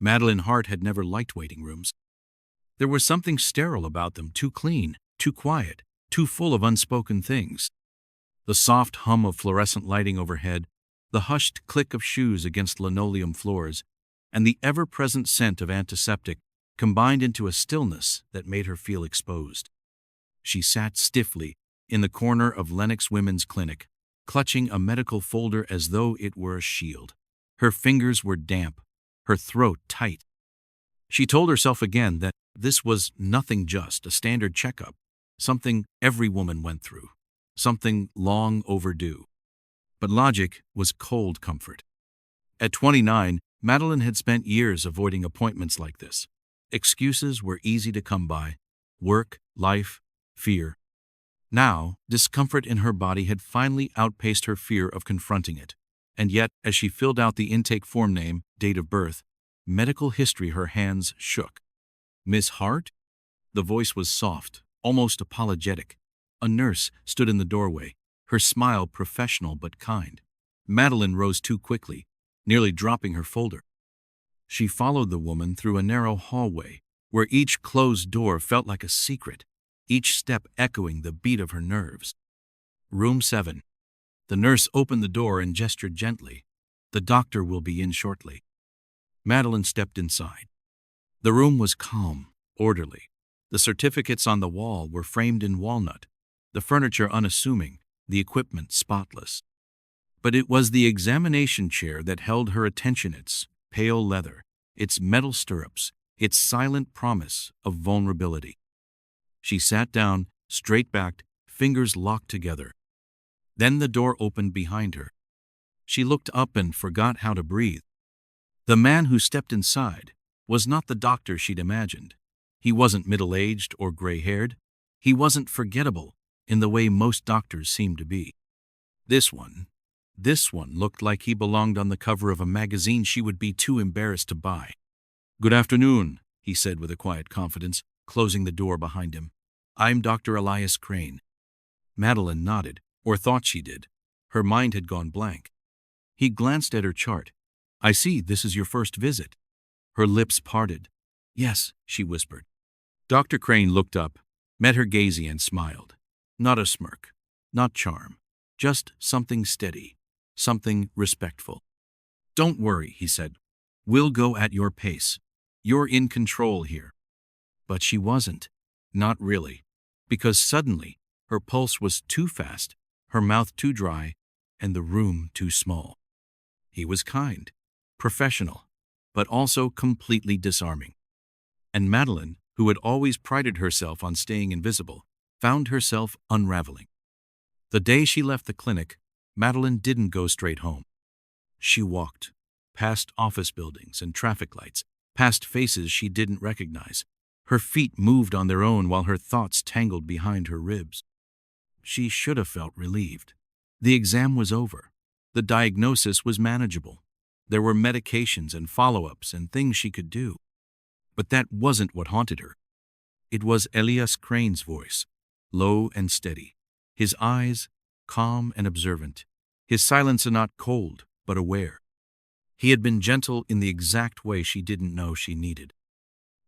Madeline Hart had never liked waiting rooms. There was something sterile about them, too clean, too quiet, too full of unspoken things. The soft hum of fluorescent lighting overhead, the hushed click of shoes against linoleum floors, and the ever-present scent of antiseptic combined into a stillness that made her feel exposed. She sat stiffly in the corner of Lenox Women's Clinic, clutching a medical folder as though it were a shield. Her fingers were damp, her throat tight. She told herself again that this was nothing, just a standard checkup, something every woman went through, something long overdue. But logic was cold comfort. At 29, Madeline had spent years avoiding appointments like this. Excuses were easy to come by: work, life, fear. Now, discomfort in her body had finally outpaced her fear of confronting it. And yet, as she filled out the intake form, name, date of birth, medical history, her hands shook. "Miss Hart?" The voice was soft, almost apologetic. A nurse stood in the doorway, her smile professional but kind. Madeline rose too quickly, nearly dropping her folder. She followed the woman through a narrow hallway, where each closed door felt like a secret, each step echoing the beat of her nerves. Room 7. The nurse opened the door and gestured gently. "The doctor will be in shortly." Madeline stepped inside. The room was calm, orderly. The certificates on the wall were framed in walnut, the furniture unassuming, the equipment spotless. But it was the examination chair that held her attention, its pale leather, its metal stirrups, its silent promise of vulnerability. She sat down, straight-backed, fingers locked together. Then the door opened behind her. She looked up and forgot how to breathe. The man who stepped inside was not the doctor she'd imagined. He wasn't middle-aged or gray-haired. He wasn't forgettable in the way most doctors seem to be. This one looked like he belonged on the cover of a magazine she would be too embarrassed to buy. "Good afternoon," he said with a quiet confidence, closing the door behind him. "I'm Dr. Elias Crane." Madeline nodded, or thought she did. Her mind had gone blank. He glanced at her chart. "I see this is your first visit." Her lips parted. "Yes," she whispered. Dr. Crane looked up, met her gaze and smiled. Not a smirk, not charm, just something steady, something respectful. "Don't worry," he said. "We'll go at your pace. You're in control here." But she wasn't. Not really. Because suddenly, her pulse was too fast, her mouth too dry, and the room too small. He was kind, professional, but also completely disarming. And Madeline, who had always prided herself on staying invisible, found herself unraveling. The day she left the clinic, Madeline didn't go straight home. She walked, past office buildings and traffic lights, past faces she didn't recognize. Her feet moved on their own while her thoughts tangled behind her ribs. She should have felt relieved. The exam was over. The diagnosis was manageable. There were medications and follow-ups and things she could do. But that wasn't what haunted her. It was Elias Crane's voice, low and steady, his eyes calm and observant, his silence not cold but aware. He had been gentle in the exact way she didn't know she needed.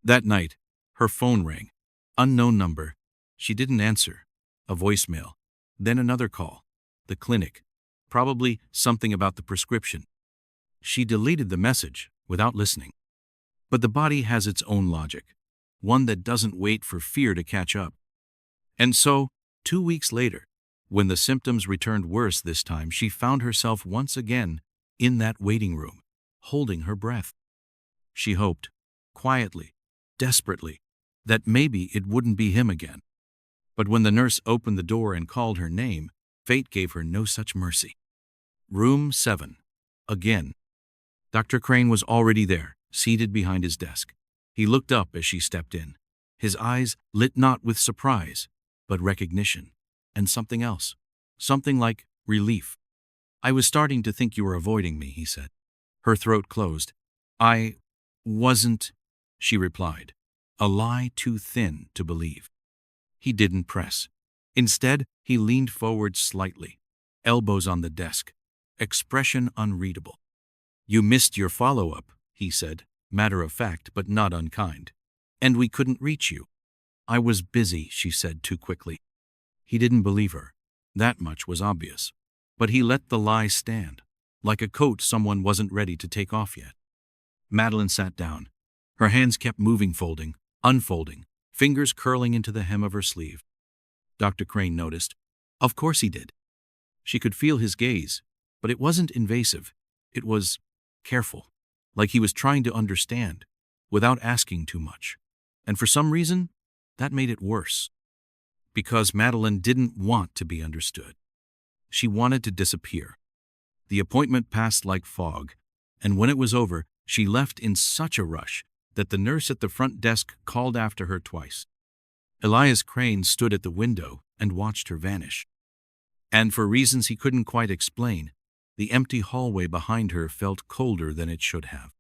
That night, her phone rang. Unknown number. She didn't answer. A voicemail. Then another call. The clinic. Probably something about the prescription. She deleted the message without listening. But the body has its own logic, one that doesn't wait for fear to catch up. And so, 2 weeks later, when the symptoms returned worse this time, she found herself once again in that waiting room, holding her breath. She hoped, quietly, desperately, that maybe it wouldn't be him again. But when the nurse opened the door and called her name, fate gave her no such mercy. Room 7. Again. Dr. Crane was already there, seated behind his desk. He looked up as she stepped in, his eyes lit not with surprise, but recognition, and something else, something like relief. "I was starting to think you were avoiding me," he said. Her throat closed. "I wasn't," she replied, a lie too thin to believe. He didn't press. Instead, he leaned forward slightly, elbows on the desk, expression unreadable. "You missed your follow-up," he said, matter of fact but not unkind. And we couldn't reach you. I was busy, she said too quickly. He didn't believe her. That much was obvious. But he let the lie stand, like a coat someone wasn't ready to take off yet. Madeline sat down. Her hands kept moving, folding, unfolding, fingers curling into the hem of her sleeve. Dr. Crane noticed. Of course he did. She could feel his gaze, but it wasn't invasive. It was careful, like he was trying to understand, without asking too much. And for some reason, that made it worse. Because Madeline didn't want to be understood. She wanted to disappear. The appointment passed like fog, and when it was over, she left in such a rush that the nurse at the front desk called after her twice. Elias Crane stood at the window and watched her vanish. And for reasons he couldn't quite explain, the empty hallway behind her felt colder than it should have.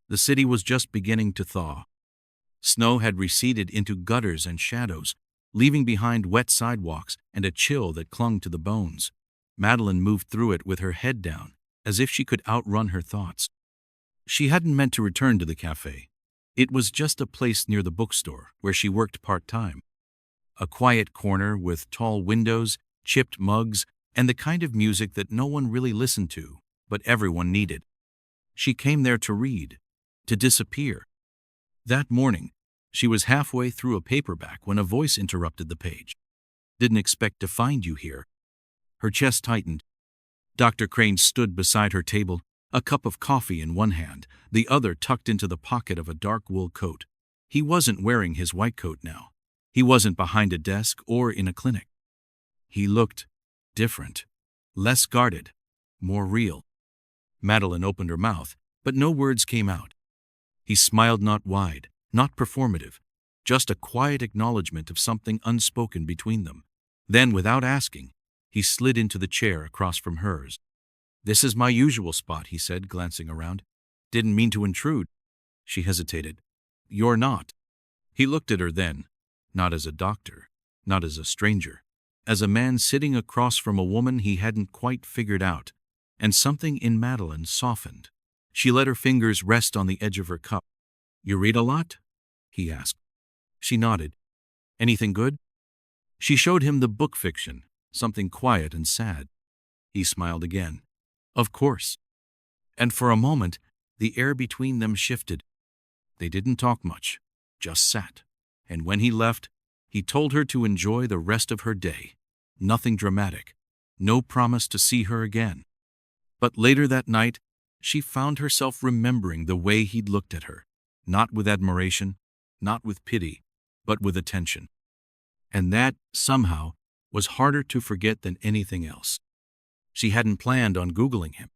The city was just beginning to thaw. Snow had receded into gutters and shadows, leaving behind wet sidewalks and a chill that clung to the bones. Madeline moved through it with her head down, as if she could outrun her thoughts. She hadn't meant to return to the cafe. It was just a place near the bookstore where she worked part-time. A quiet corner with tall windows, chipped mugs, and the kind of music that no one really listened to, but everyone needed. She came there to read, to disappear. That morning, she was halfway through a paperback when a voice interrupted the page. Didn't expect to find you here. Her chest tightened. Dr. Crane stood beside her table, a cup of coffee in one hand, the other tucked into the pocket of a dark wool coat. He wasn't wearing his white coat now. He wasn't behind a desk or in a clinic. He looked different, less guarded, more real. Madeline opened her mouth, but no words came out. He smiled, not wide, not performative, just a quiet acknowledgement of something unspoken between them. Then, without asking, he slid into the chair across from hers. This is my usual spot, he said, glancing around. Didn't mean to intrude. She hesitated. You're not. He looked at her then, not as a doctor, not as a stranger, as a man sitting across from a woman he hadn't quite figured out, and something in Madeline softened. She let her fingers rest on the edge of her cup. You read a lot? He asked. She nodded. Anything good? She showed him the book fiction, something quiet and sad. He smiled again. Of course. And for a moment, the air between them shifted. They didn't talk much, just sat. And when he left, he told her to enjoy the rest of her day. Nothing dramatic. No promise to see her again. But later that night, she found herself remembering the way he'd looked at her. Not with admiration, not with pity, but with attention. And that, somehow, was harder to forget than anything else. She hadn't planned on Googling him.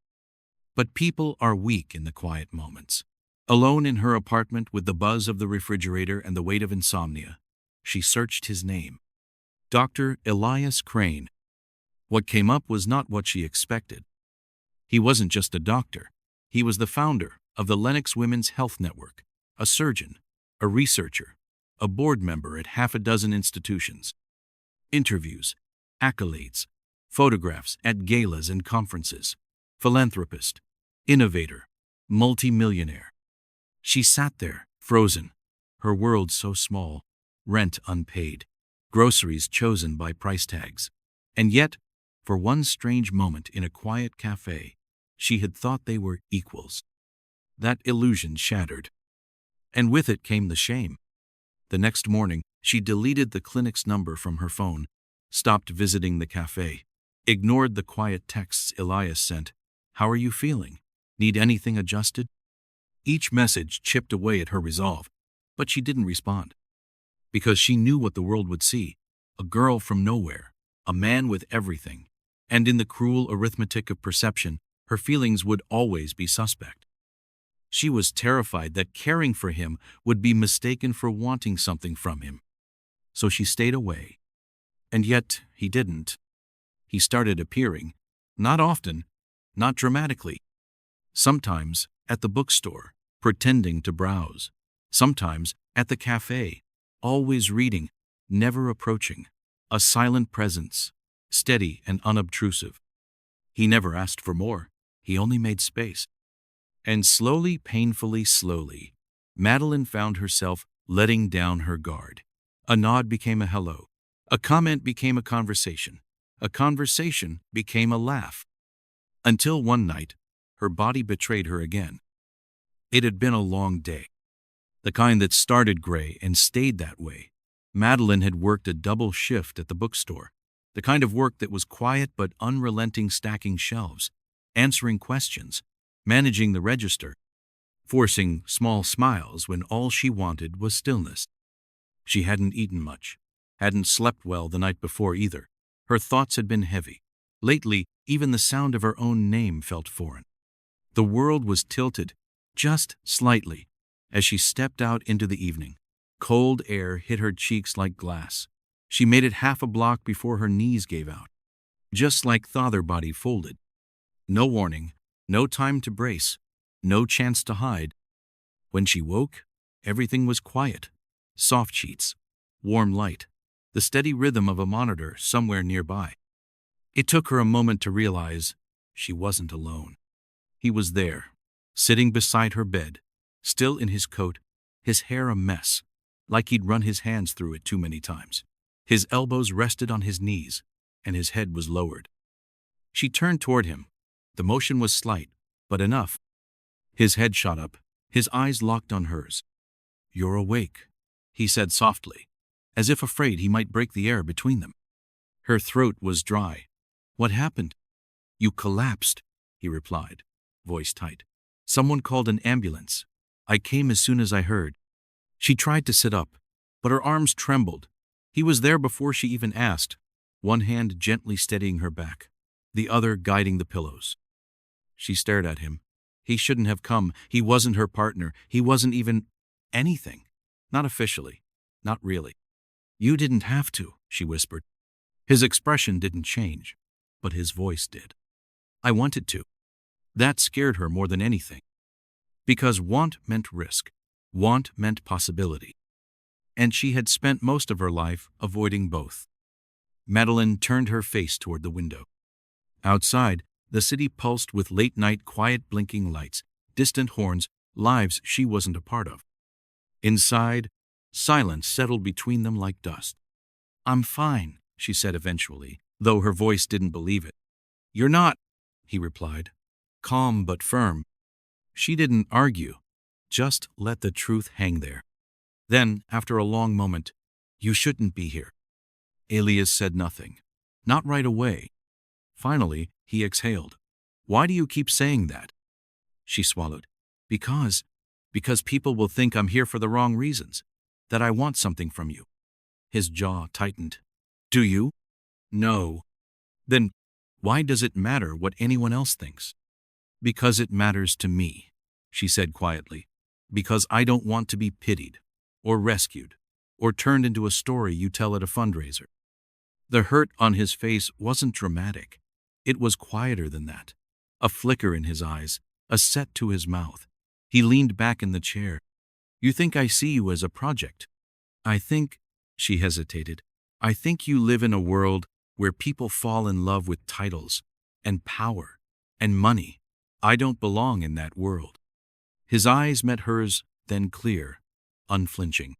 But people are weak in the quiet moments. Alone in her apartment with the buzz of the refrigerator and the weight of insomnia, she searched his name. Dr. Elias Crane. What came up was not what she expected. He wasn't just a doctor. He was the founder of the Lennox Women's Health Network, a surgeon, a researcher, a board member at half a dozen institutions. Interviews, accolades, photographs at galas and conferences. Philanthropist, innovator, multimillionaire. She sat there, frozen, her world so small, rent unpaid, groceries chosen by price tags. And yet, for one strange moment in a quiet cafe, she had thought they were equals. That illusion shattered. And with it came the shame. The next morning, she deleted the clinic's number from her phone, stopped visiting the cafe, ignored the quiet texts Elias sent. How are you feeling? Need anything adjusted? Each message chipped away at her resolve, but she didn't respond. Because she knew what the world would see. A girl from nowhere, a man with everything. And in the cruel arithmetic of perception, her feelings would always be suspect. She was terrified that caring for him would be mistaken for wanting something from him. So she stayed away. And yet, he didn't. He started appearing, not often, not dramatically. Sometimes at the bookstore, pretending to browse. Sometimes at the cafe, always reading, never approaching. A silent presence, steady and unobtrusive. He never asked for more. He only made space. And slowly, painfully slowly, Madeline found herself letting down her guard. A nod became a hello. A comment became a conversation. A conversation became a laugh. Until one night, her body betrayed her again. It had been a long day. The kind that started gray and stayed that way. Madeline had worked a double shift at the bookstore. The kind of work that was quiet but unrelenting, stacking shelves, answering questions, managing the register, forcing small smiles when all she wanted was stillness. She hadn't eaten much, hadn't slept well the night before either. Her thoughts had been heavy. Lately, even the sound of her own name felt foreign. The world was tilted, just slightly, as she stepped out into the evening. Cold air hit her cheeks like glass. She made it half a block before her knees gave out. Just like the other body folded. No warning, no time to brace, no chance to hide. When she woke, everything was quiet. Soft sheets, warm light, the steady rhythm of a monitor somewhere nearby. It took her a moment to realize she wasn't alone. He was there, sitting beside her bed, still in his coat, his hair a mess, like he'd run his hands through it too many times. His elbows rested on his knees, and his head was lowered. She turned toward him. The motion was slight, but enough. His head shot up, his eyes locked on hers. "You're awake," he said softly, as if afraid he might break the air between them. Her throat was dry. "What happened?" "You collapsed," he replied, voice tight. "Someone called an ambulance. I came as soon as I heard." She tried to sit up, but her arms trembled. He was there before she even asked, one hand gently steadying her back, the other guiding the pillows. She stared at him. He shouldn't have come. He wasn't her partner. He wasn't even anything. Not officially. Not really. "You didn't have to," she whispered. His expression didn't change, but his voice did. "I wanted to." That scared her more than anything. Because want meant risk. Want meant possibility. And she had spent most of her life avoiding both. Madeline turned her face toward the window. Outside, the city pulsed with late-night quiet blinking lights, distant horns, lives she wasn't a part of. Inside, silence settled between them like dust. "I'm fine," she said eventually, though her voice didn't believe it. "You're not," he replied, calm but firm. She didn't argue, just let the truth hang there. Then, after a long moment, "You shouldn't be here." Elias said nothing. Not right away. Finally, he exhaled. "Why do you keep saying that?" She swallowed. Because people will think I'm here for the wrong reasons, that I want something from you." His jaw tightened. "Do you?" "No." "Then why does it matter what anyone else thinks?" "Because it matters to me," she said quietly. "Because I don't want to be pitied, or rescued, or turned into a story you tell at a fundraiser." The hurt on his face wasn't dramatic. It was quieter than that. A flicker in his eyes, a set to his mouth. He leaned back in the chair. "You think I see you as a project?" "I think," she hesitated, "I think you live in a world where people fall in love with titles, and power, and money. I don't belong in that world." His eyes met hers, then clear, unflinching.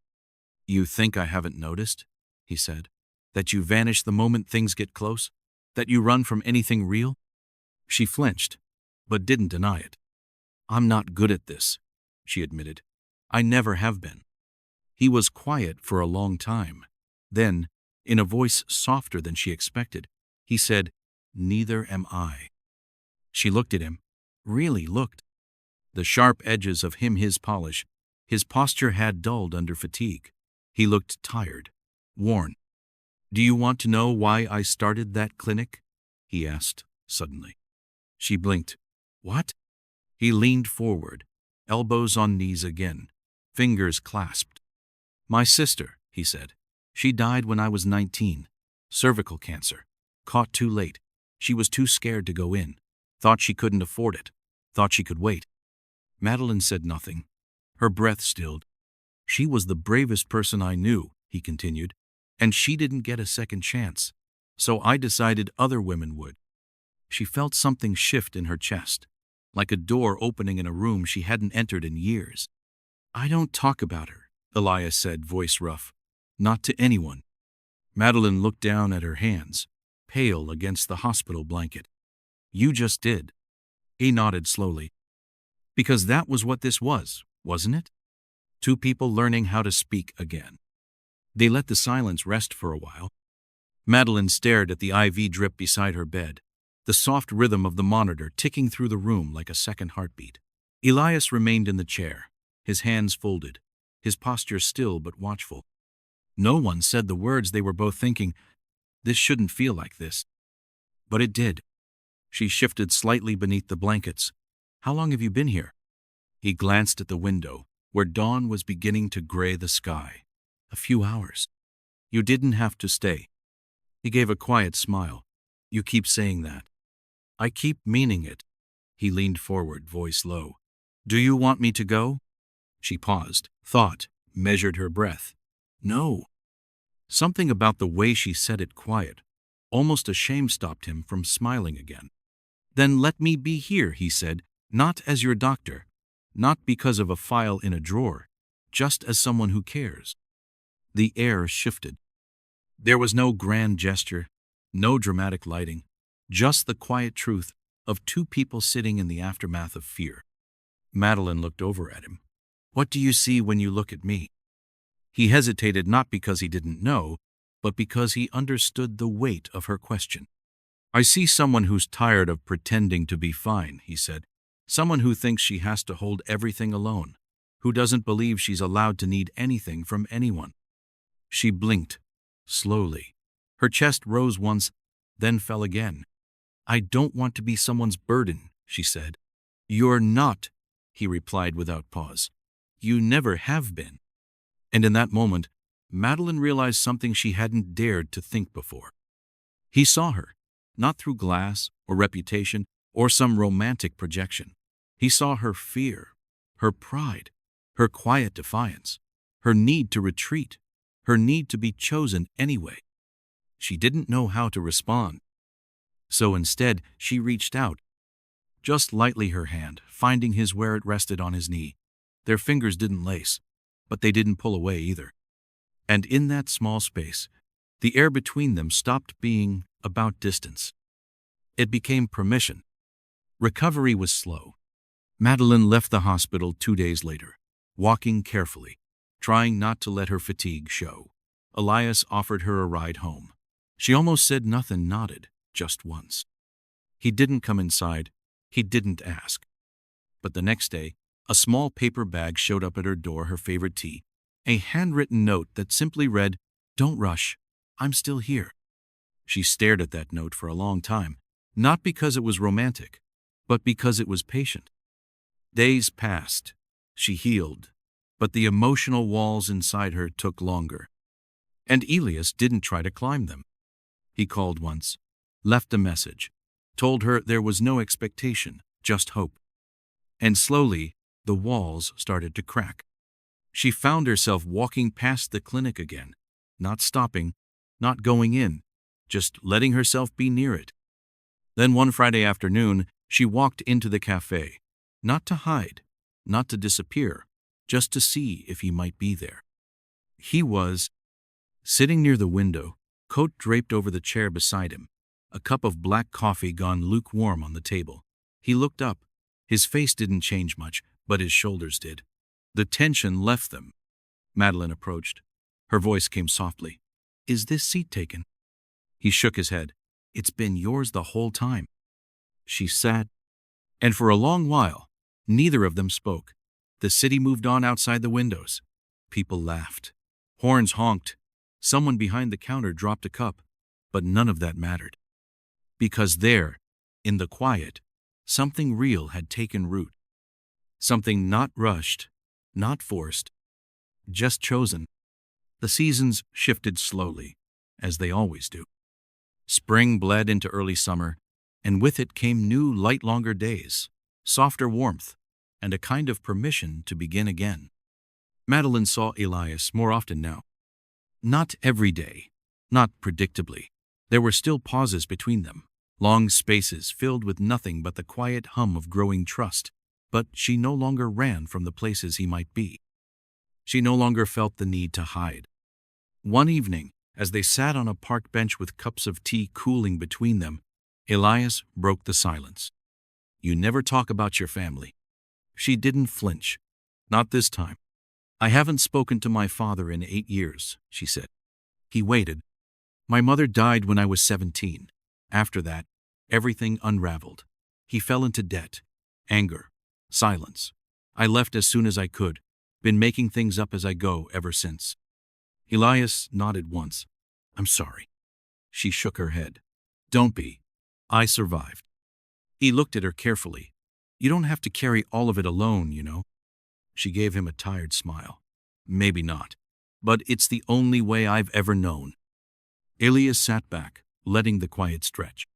"You think I haven't noticed?" he said. "That you vanish the moment things get close? That you run from anything real?" She flinched, but didn't deny it. "I'm not good at this," she admitted. "I never have been." He was quiet for a long time. Then, in a voice softer than she expected, he said, "Neither am I." She looked at him, really looked. The sharp edges of his polish, his posture had dulled under fatigue. He looked tired, worn. "Do you want to know why I started that clinic?" he asked, suddenly. She blinked. "What?" He leaned forward, elbows on knees again, fingers clasped. "My sister," he said. "She died when I was 19. Cervical cancer. Caught too late. She was too scared to go in. Thought she couldn't afford it. Thought she could wait." Madeline said nothing. Her breath stilled. "She was the bravest person I knew," he continued, "and she didn't get a second chance. So I decided other women would." She felt something shift in her chest, like a door opening in a room she hadn't entered in years. I don't talk about her, Elias said, voice rough. Not to anyone. Madeline looked down at her hands, pale against the hospital blanket. You just did. He nodded slowly. Because that was what this was, wasn't it? Two people learning how to speak again. They let the silence rest for a while. Madeline stared at the IV drip beside her bed, the soft rhythm of the monitor ticking through the room like a second heartbeat. Elias remained in the chair, his hands folded, his posture still but watchful. No one said the words they were both thinking. This shouldn't feel like this. But it did. She shifted slightly beneath the blankets. How long have you been here? He glanced at the window, where dawn was beginning to gray the sky. A few hours. You didn't have to stay. He gave a quiet smile. You keep saying that. I keep meaning it. He leaned forward, voice low. Do you want me to go? She paused, thought, measured her breath. No. Something about the way she said it quiet, almost a shame, stopped him from smiling again. Then let me be here, he said, not as your doctor, not because of a file in a drawer, just as someone who cares. The air shifted. There was no grand gesture, no dramatic lighting, just the quiet truth of two people sitting in the aftermath of fear. Madeline looked over at him. What do you see when you look at me? He hesitated, not because he didn't know, but because he understood the weight of her question. I see someone who's tired of pretending to be fine, he said. Someone who thinks she has to hold everything alone, who doesn't believe she's allowed to need anything from anyone. She blinked, slowly. Her chest rose once, then fell again. I don't want to be someone's burden, she said. You're not, he replied without pause. You never have been. And in that moment, Madeline realized something she hadn't dared to think before. He saw her, not through glass or reputation or some romantic projection. He saw her fear, her pride, her quiet defiance, her need to retreat, her need to be chosen anyway. She didn't know how to respond. So instead, she reached out, just lightly, her hand finding his where it rested on his knee. Their fingers didn't lace, but they didn't pull away either. And in that small space, the air between them stopped being about distance. It became permission. Recovery was slow. Madeline left the hospital 2 days later, walking carefully, trying not to let her fatigue show. Elias offered her a ride home. She almost said nothing, nodded, just once. He didn't come inside. He didn't ask. But the next day, a small paper bag showed up at her door, her favorite tea, a handwritten note that simply read, Don't rush, I'm still here. She stared at that note for a long time, not because it was romantic, but because it was patient. Days passed. She healed, but the emotional walls inside her took longer. And Elias didn't try to climb them. He called once, left a message, told her there was no expectation, just hope. And slowly, the walls started to crack. She found herself walking past the clinic again, not stopping, not going in, just letting herself be near it. Then one Friday afternoon, she walked into the cafe, not to hide, not to disappear, just to see if he might be there. He was sitting near the window, coat draped over the chair beside him, a cup of black coffee gone lukewarm on the table. He looked up. His face didn't change much, but his shoulders did. The tension left them. Madeline approached. Her voice came softly. Is this seat taken? He shook his head. It's been yours the whole time. She sat, and for a long while, neither of them spoke. The city moved on outside the windows. People laughed. Horns honked. Someone behind the counter dropped a cup, but none of that mattered. Because there, in the quiet, something real had taken root. Something not rushed, not forced, just chosen. The seasons shifted slowly, as they always do. Spring bled into early summer, and with it came new, light, longer days, softer warmth, and a kind of permission to begin again. Madeline saw Elias more often now. Not every day, not predictably. There were still pauses between them, long spaces filled with nothing but the quiet hum of growing trust. But she no longer ran from the places he might be. She no longer felt the need to hide. One evening, as they sat on a park bench with cups of tea cooling between them, Elias broke the silence. "You never talk about your family." She didn't flinch. "Not this time." "I haven't spoken to my father in 8 years," she said. He waited. "My mother died when I was 17. After that, everything unraveled. He fell into debt, anger, silence. I left as soon as I could. Been making things up as I go ever since." Elias nodded once. "I'm sorry." She shook her head. "Don't be. I survived." He looked at her carefully. "You don't have to carry all of it alone, you know." She gave him a tired smile. "Maybe not. But it's the only way I've ever known." Elias sat back, letting the quiet stretch.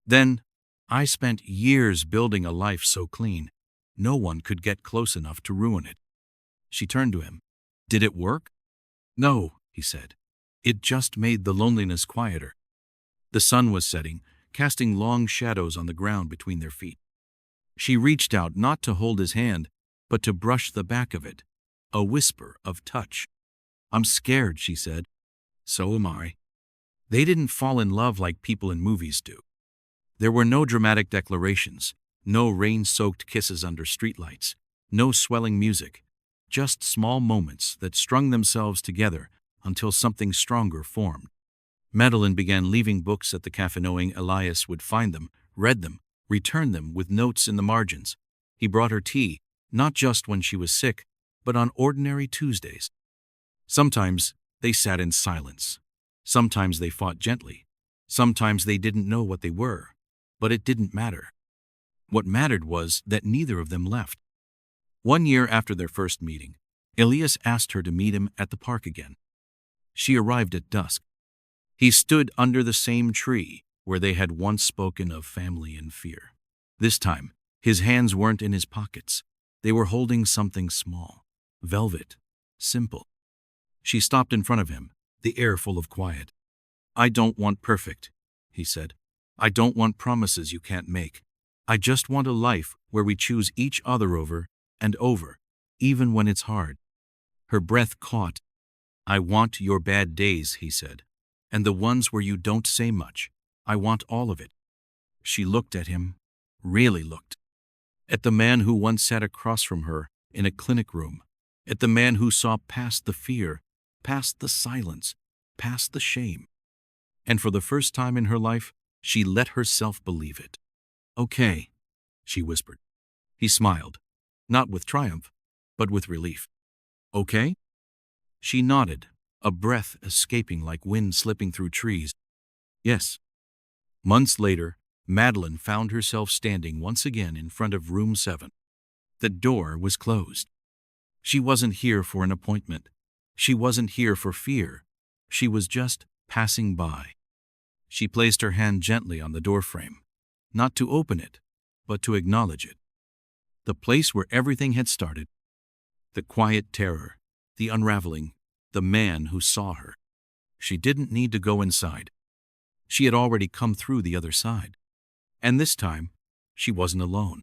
"Then, I spent years building a life so clean, no one could get close enough to ruin it." She turned to him. "Did it work?" "No," he said. "It just made the loneliness quieter." The sun was setting, casting long shadows on the ground between their feet. She reached out not to hold his hand, but to brush the back of it. A whisper of touch. "I'm scared," she said. "So am I." They didn't fall in love like people in movies do. There were no dramatic declarations, no rain-soaked kisses under streetlights, no swelling music, just small moments that strung themselves together until something stronger formed. Madeline began leaving books at the cafe knowing Elias would find them, read them, return them with notes in the margins. He brought her tea, not just when she was sick, but on ordinary Tuesdays. Sometimes they sat in silence. Sometimes they fought gently. Sometimes they didn't know what they were. But it didn't matter. What mattered was that neither of them left. 1 year after their first meeting, Elias asked her to meet him at the park again. She arrived at dusk. He stood under the same tree where they had once spoken of family and fear. This time, his hands weren't in his pockets. They were holding something small, velvet, simple. She stopped in front of him, the air full of quiet. "I don't want perfect," he said. "I don't want promises you can't make. I just want a life where we choose each other over and over, even when it's hard." Her breath caught. "I want your bad days," he said, "and the ones where you don't say much. I want all of it." She looked at him, really looked. At the man who once sat across from her in a clinic room, at the man who saw past the fear, past the silence, past the shame. And for the first time in her life, she let herself believe it. "Okay," she whispered. He smiled, not with triumph, but with relief. "Okay?" She nodded, a breath escaping like wind slipping through trees. "Yes." Months later, Madeline found herself standing once again in front of room 7. The door was closed. She wasn't here for an appointment. She wasn't here for fear. She was just passing by. She placed her hand gently on the doorframe, not to open it, but to acknowledge it. The place where everything had started. The quiet terror, the unraveling, the man who saw her. She didn't need to go inside. She had already come through the other side. And this time, she wasn't alone.